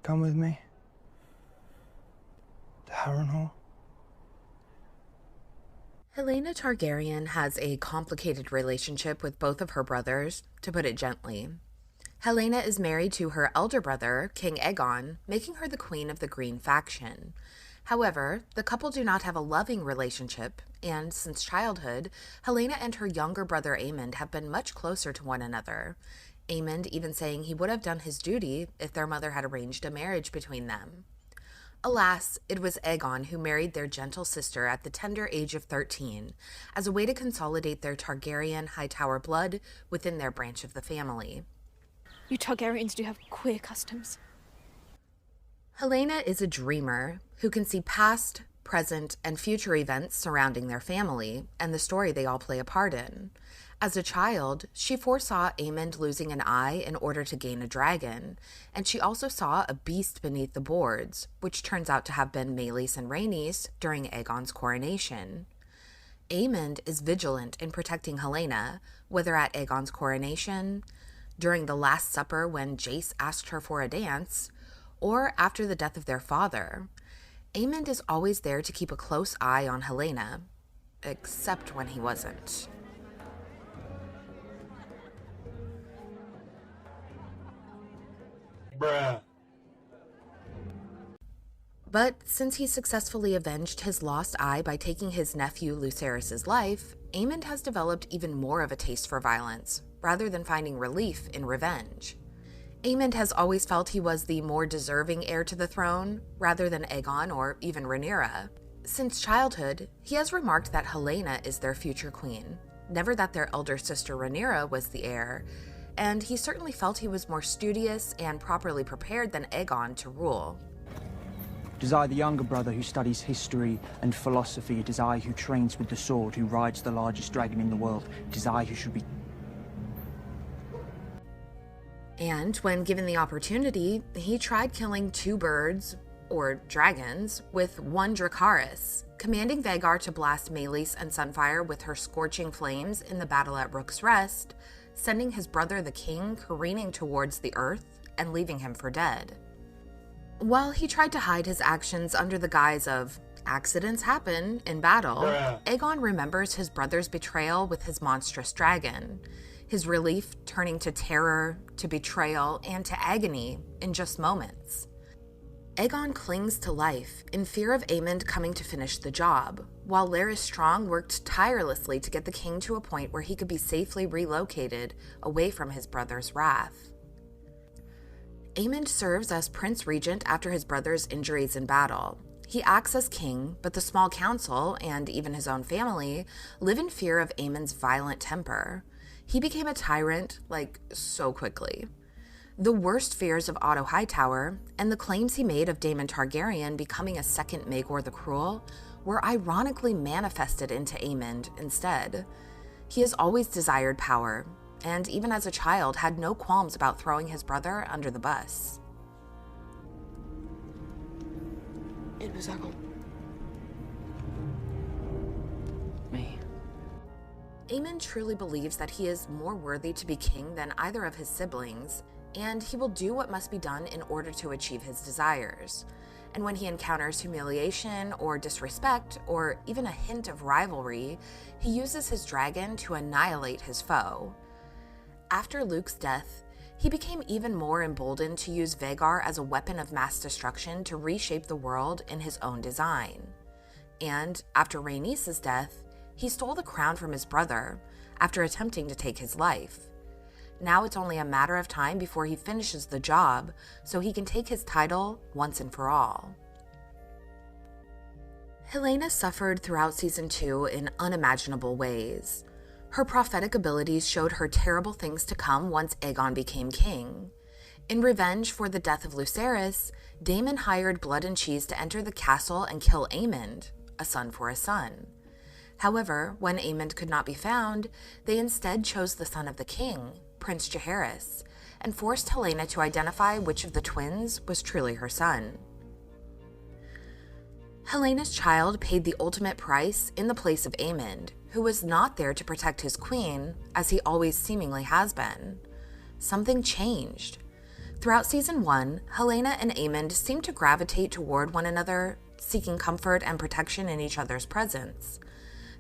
Come with me. To Harrenhal. Helaena Targaryen has a complicated relationship with both of her brothers, to put it gently. Helaena is married to her elder brother, King Aegon, making her the queen of the Green faction. However, the couple do not have a loving relationship, and since childhood, Helaena and her younger brother Aemond have been much closer to one another. Aemond even saying he would have done his duty if their mother had arranged a marriage between them. Alas, it was Aegon who married their gentle sister at the tender age of 13, as a way to consolidate their Targaryen Hightower blood within their branch of the family. You Targaryens do have queer customs. Helaena is a dreamer who can see past, present, and future events surrounding their family and the story they all play a part in. As a child, she foresaw Aemond losing an eye in order to gain a dragon, and she also saw a beast beneath the boards, which turns out to have been Meleys and Rhaenys during Aegon's coronation. Aemond is vigilant in protecting Helaena, whether at Aegon's coronation, during the Last Supper when Jace asked her for a dance, or after the death of their father. Aemond is always there to keep a close eye on Helaena, except when he wasn't. Bruh. But since he successfully avenged his lost eye by taking his nephew Lucerys' life, Aemond has developed even more of a taste for violence, rather than finding relief in revenge. Aemond has always felt he was the more deserving heir to the throne, rather than Aegon or even Rhaenyra. Since childhood, he has remarked that Helaena is their future queen, never that their elder sister Rhaenyra was the heir, and he certainly felt he was more studious and properly prepared than Aegon to rule. It is I, the younger brother, who studies history and philosophy. It is I who trains with the sword, who rides the largest dragon in the world. It is I who should be... And when given the opportunity, he tried killing 2 birds, or dragons, with 1 Dracarys, commanding Vhagar to blast Meleys and Sunfire with her scorching flames in the battle at Rook's Rest, sending his brother the king careening towards the earth and leaving him for dead. While he tried to hide his actions under the guise of accidents happen in battle, Aegon remembers his brother's betrayal with his monstrous dragon, his relief turning to terror, to betrayal, and to agony in just moments. Aegon clings to life in fear of Aemond coming to finish the job, while Larys Strong worked tirelessly to get the king to a point where he could be safely relocated away from his brother's wrath. Aemond serves as Prince Regent after his brother's injuries in battle. He acts as king, but the small council, and even his own family, live in fear of Aemond's violent temper. He became a tyrant, so quickly. The worst fears of Otto Hightower, and the claims he made of Daemon Targaryen becoming a second Maegor the Cruel, were ironically manifested into Aemond instead. He has always desired power, and even as a child had no qualms about throwing his brother under the bus. It was Aemond. me. Aemond truly believes that he is more worthy to be king than either of his siblings, and he will do what must be done in order to achieve his desires. And when he encounters humiliation or disrespect, or even a hint of rivalry, he uses his dragon to annihilate his foe. After Luke's death, he became even more emboldened to use Vhagar as a weapon of mass destruction to reshape the world in his own design. And after Rhaenys' death, he stole the crown from his brother after attempting to take his life. Now it's only a matter of time before he finishes the job so he can take his title once and for all. Helaena suffered throughout Season 2 in unimaginable ways. Her prophetic abilities showed her terrible things to come once Aegon became king. In revenge for the death of Lucerys, Daemon hired Blood and Cheese to enter the castle and kill Aemond, a son for a son. However, when Aemond could not be found, they instead chose the son of the king, Prince Jaehaerys, and forced Helaena to identify which of the twins was truly her son. Helena's child paid the ultimate price in the place of Aemond, who was not there to protect his queen, as he always seemingly has been. Something changed. Throughout Season 1, Helaena and Aemond seem to gravitate toward one another, seeking comfort and protection in each other's presence.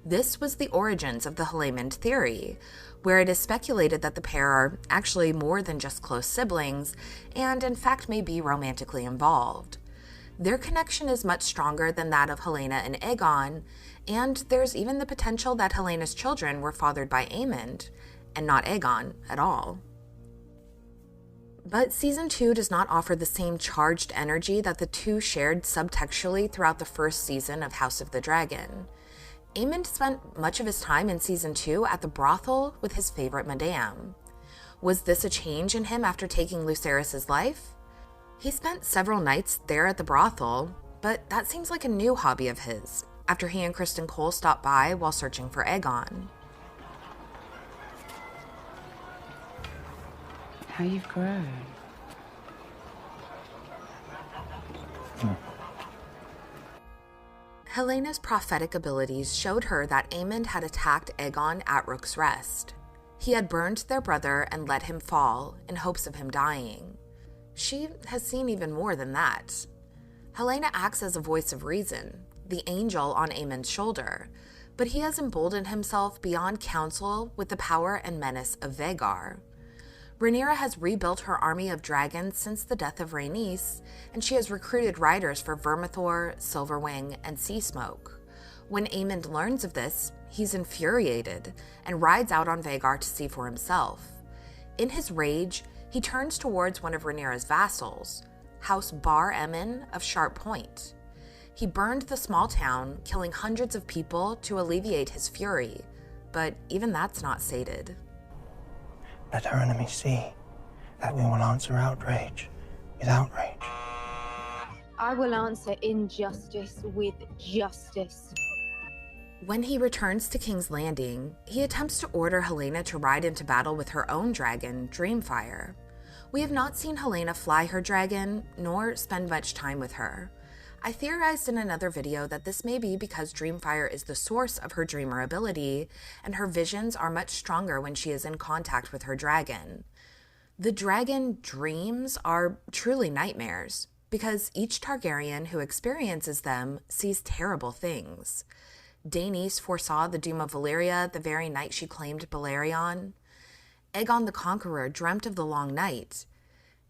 This was the origins of the helaemond theory, where it is speculated that the pair are actually more than just close siblings, and in fact may be romantically involved. Their connection is much stronger than that of Helaena and Aegon, and there's even the potential that Helena's children were fathered by Aemond, and not Aegon at all. But Season 2 does not offer the same charged energy that the two shared subtextually throughout the first season of House of the Dragon. Aemond spent much of his time in Season 2 at the brothel with his favorite madame. Was this a change in him after taking Lucerys' life? He spent several nights there at the brothel, but that seems like a new hobby of his, after he and Criston Cole stopped by while searching for Aegon. How you've grown. Helena's prophetic abilities showed her that Aemond had attacked Aegon at Rook's Rest. He had burned their brother and let him fall in hopes of him dying. She has seen even more than that. Helaena acts as a voice of reason, the angel on Aemond's shoulder, but he has emboldened himself beyond counsel with the power and menace of Vhagar. Rhaenyra has rebuilt her army of dragons since the death of Rhaenys, and she has recruited riders for Vermithor, Silverwing, and Seasmoke. When Aemond learns of this, he's infuriated and rides out on Vhagar to see for himself. In his rage, he turns towards one of Rhaenyra's vassals, House Bar Emmon of Sharp Point. He burned the small town, killing hundreds of people to alleviate his fury, but even that's not sated. Let our enemies see that we will answer outrage with outrage. I will answer injustice with justice. When he returns to King's Landing, he attempts to order Helaena to ride into battle with her own dragon, Dreamfire. We have not seen Helaena fly her dragon, nor spend much time with her. I theorized in another video that this may be because Dreamfire is the source of her dreamer ability, and her visions are much stronger when she is in contact with her dragon. The dragon dreams are truly nightmares, because each Targaryen who experiences them sees terrible things. Daenys foresaw the doom of Valyria the very night she claimed Balerion. Aegon the Conqueror dreamt of the Long Night.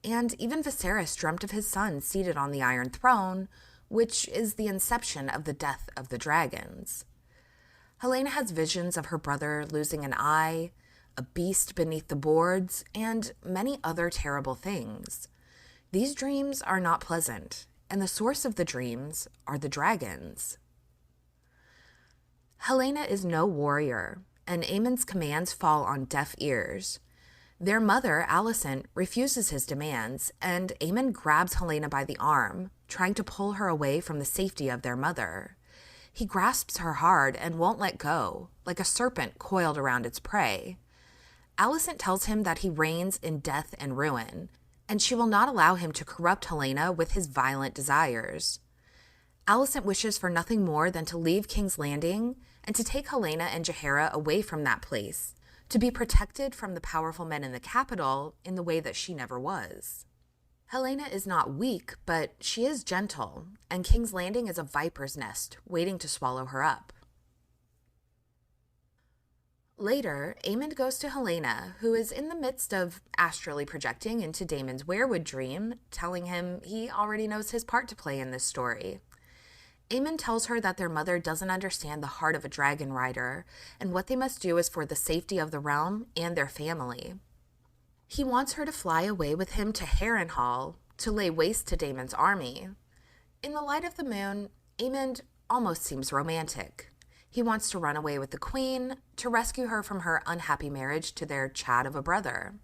And even Viserys dreamt of his son seated on the Iron Throne, which is the inception of the death of the dragons. Helaena has visions of her brother losing an eye, a beast beneath the boards, and many other terrible things. These dreams are not pleasant, and the source of the dreams are the dragons. Helaena is no warrior, and Aemond's commands fall on deaf ears. Their mother, Alicent, refuses his demands, and Aemond grabs Helaena by the arm, trying to pull her away from the safety of their mother. He grasps her hard and won't let go, like a serpent coiled around its prey. Alicent tells him that he reigns in death and ruin, and she will not allow him to corrupt Helaena with his violent desires. Alicent wishes for nothing more than to leave King's Landing and to take Helaena and Jaehaera away from that place, to be protected from the powerful men in the capital in the way that she never was. Helaena is not weak, but she is gentle, and King's Landing is a viper's nest waiting to swallow her up. Later, Aemond goes to Helaena, who is in the midst of astrally projecting into Daemon's weirwood dream, telling him he already knows his part to play in this story. Aemond tells her that their mother doesn't understand the heart of a dragon rider, and what they must do is for the safety of the realm and their family. He wants her to fly away with him to Harrenhal to lay waste to Daemon's army. In the light of the moon, Aemond almost seems romantic. He wants to run away with the queen, to rescue her from her unhappy marriage to their Chad of a brother.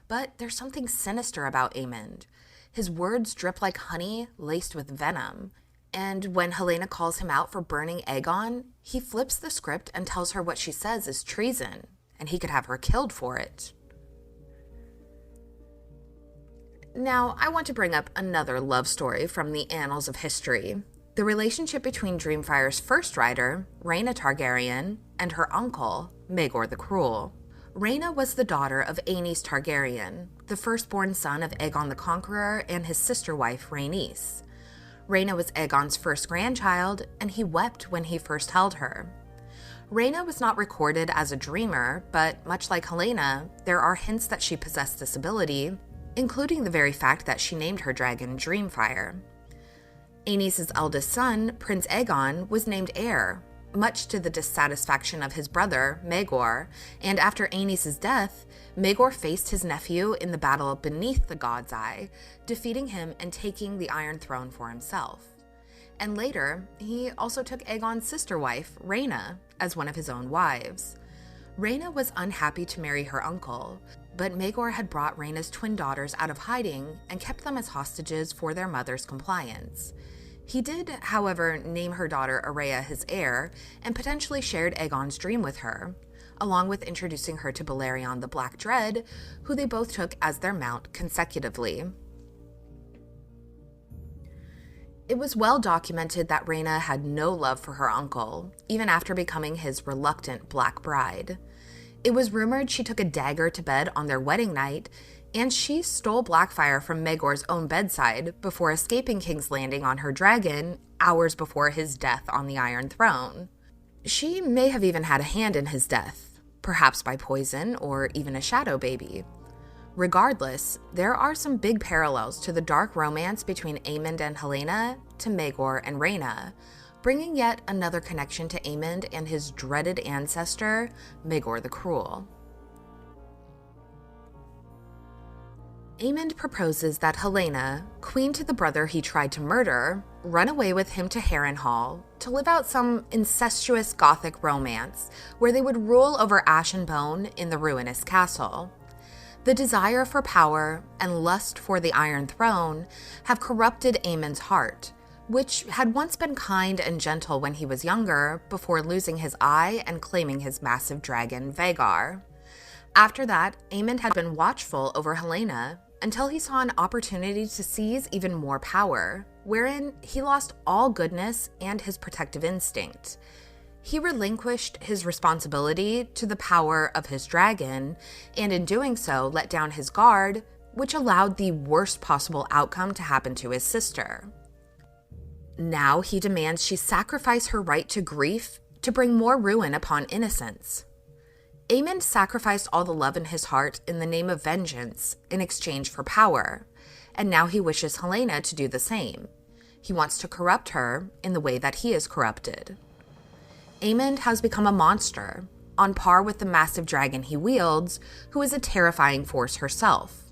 But there's something sinister about Aemond. His words drip like honey laced with venom, and when Helaena calls him out for burning Aegon, he flips the script and tells her what she says is treason, and he could have her killed for it. Now, I want to bring up another love story from the annals of history. The relationship between Dreamfire's first rider, Rhaena Targaryen, and her uncle, Maegor the Cruel. Rhaena was the daughter of Aenys Targaryen, the firstborn son of Aegon the Conqueror and his sister wife Rhaenys. Rhaena was Aegon's first grandchild, and he wept when he first held her. Rhaena was not recorded as a dreamer, but much like Helaena, there are hints that she possessed this ability, including the very fact that she named her dragon Dreamfire. Aenys' eldest son, Prince Aegon, was named heir, much to the dissatisfaction of his brother, Maegor, and after Aenys' death, Maegor faced his nephew in the battle beneath the God's Eye, defeating him and taking the Iron Throne for himself. And later, he also took Aegon's sister wife, Rhaena, as one of his own wives. Rhaena was unhappy to marry her uncle, but Maegor had brought Rhaena's twin daughters out of hiding and kept them as hostages for their mother's compliance. He did, however, name her daughter Araya his heir and potentially shared Aegon's dream with her, along with introducing her to Balerion the Black Dread, who they both took as their mount consecutively. It was well documented that Rhaena had no love for her uncle, even after becoming his reluctant Black Bride. It was rumored she took a dagger to bed on their wedding night, and she stole Blackfire from Maegor's own bedside before escaping King's Landing on her dragon hours before his death on the Iron Throne. She may have even had a hand in his death, perhaps by poison or even a shadow baby. Regardless, there are some big parallels to the dark romance between Aemond and Helaena to Maegor and Rhaena, bringing yet another connection to Aemond and his dreaded ancestor, Maegor the Cruel. Aemond proposes that Helaena, queen to the brother he tried to murder, run away with him to Harrenhal to live out some incestuous Gothic romance where they would rule over Ash and Bone in the ruinous castle. The desire for power and lust for the Iron Throne have corrupted Aemond's heart, which had once been kind and gentle when he was younger before losing his eye and claiming his massive dragon, Vhagar. After that, Aemond had been watchful over Helaena until he saw an opportunity to seize even more power, wherein he lost all goodness and his protective instinct. He relinquished his responsibility to the power of his dragon, and in doing so let down his guard, which allowed the worst possible outcome to happen to his sister. Now he demands she sacrifice her right to grief to bring more ruin upon innocence. Aemond sacrificed all the love in his heart in the name of vengeance in exchange for power, and now he wishes Helaena to do the same. He wants to corrupt her in the way that he is corrupted. Aemond has become a monster, on par with the massive dragon he wields, who is a terrifying force herself.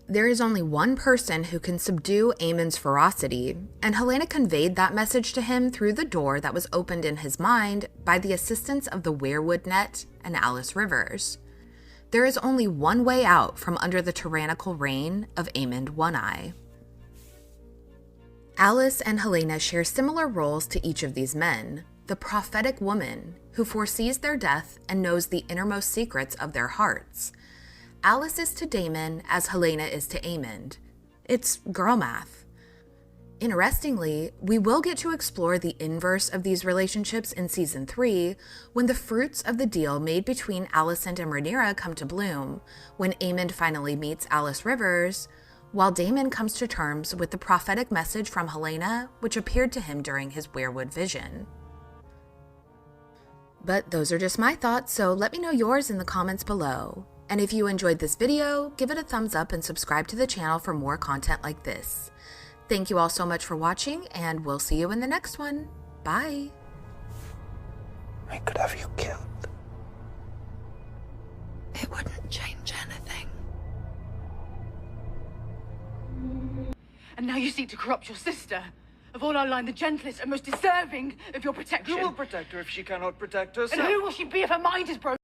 There is only one person who can subdue Aemond's ferocity, and Helaena conveyed that message to him through the door that was opened in his mind by the assistance of the weirwood net and Alice Rivers. There is only one way out from under the tyrannical reign of Aemond One-Eye. Alice and Helaena share similar roles to each of these men, the prophetic woman who foresees their death and knows the innermost secrets of their hearts. Alice is to Daemon as Helaena is to Aemond. It's girl math. Interestingly, we will get to explore the inverse of these relationships in Season 3 when the fruits of the deal made between Alicent and Rhaenyra come to bloom, when Aemond finally meets Alice Rivers, while Daemon comes to terms with the prophetic message from Helaena which appeared to him during his weirwood vision. But those are just my thoughts, so let me know yours in the comments below. And if you enjoyed this video, give it a thumbs up and subscribe to the channel for more content like this. Thank you all so much for watching, and we'll see you in the next one. Bye! I could have you killed. It wouldn't change anything. And now you seek to corrupt your sister, of all our line the gentlest and most deserving of your protection. Who will protect her if she cannot protect herself? And who will she be if her mind is broken?